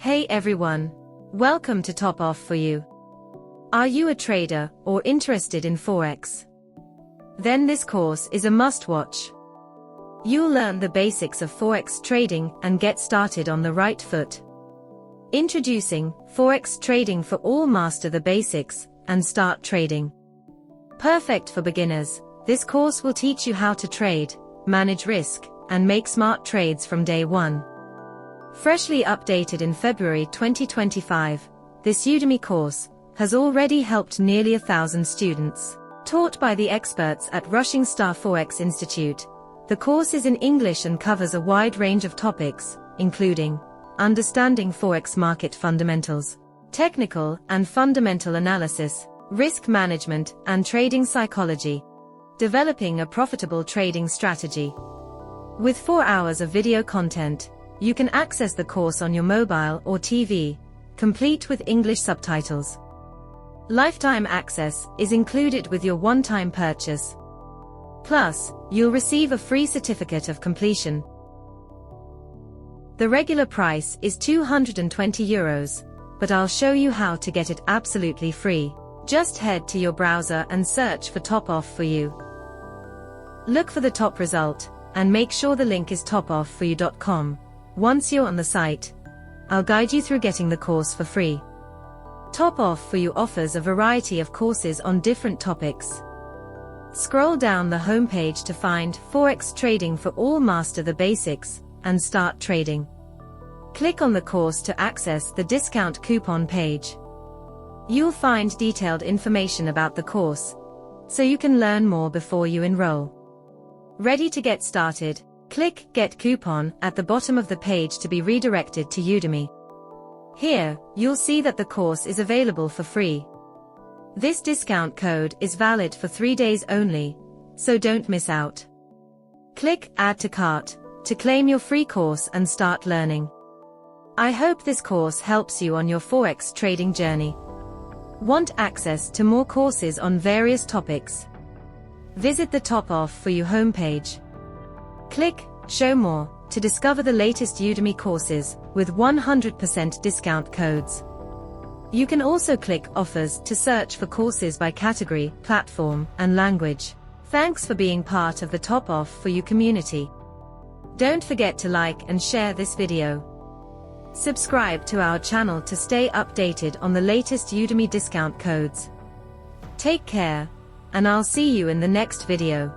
Hey everyone! Welcome to Top Off for You. Are you a trader or interested in Forex? Then this course is a must-watch. You'll learn the basics of Forex trading and get started on the right foot. Introducing Forex Trading for all. Master the basics and start trading. Perfect for beginners, this course will teach you how to trade, manage risk, and make smart trades from day one. Freshly updated in February 2025, this Udemy course has already helped nearly 1,000 students. Taught by the experts at Rushing Star Forex Institute, the course is in English and covers a wide range of topics, including understanding Forex market fundamentals, technical and fundamental analysis, risk management and trading psychology, developing a profitable trading strategy. With 4 hours of video content, you can access the course on your mobile or TV, complete with English subtitles. Lifetime access is included with your one-time purchase. Plus, you'll receive a free certificate of completion. The regular price is €220, but I'll show you how to get it absolutely free. Just head to your browser and search for Top Off for You. Look for the top result, and make sure the link is topofforyou.com. Once you're on the site, I'll guide you through getting the course for free. Top Off for You offers a variety of courses on different topics. Scroll down the homepage to find Forex Trading for All. Master the basics and start trading. Click on the course to access the discount coupon page. You'll find detailed information about the course, so you can learn more before you enroll. Ready to get started? Click Get Coupon at the bottom of the page to be redirected to Udemy. Here, you'll see that the course is available for free. This discount code is valid for 3 days only, so don't miss out. Click Add to Cart to claim your free course and start learning. I hope this course helps you on your Forex trading journey. Want access to more courses on various topics? Visit the Top Off for You homepage. Click Show More to discover the latest Udemy courses with 100% discount codes. You can also click Offers to search for courses by category, platform, and language. Thanks for being part of the Top Off for You community. Don't forget to like and share this video. Subscribe to our channel to stay updated on the latest Udemy discount codes. Take care, and I'll see you in the next video.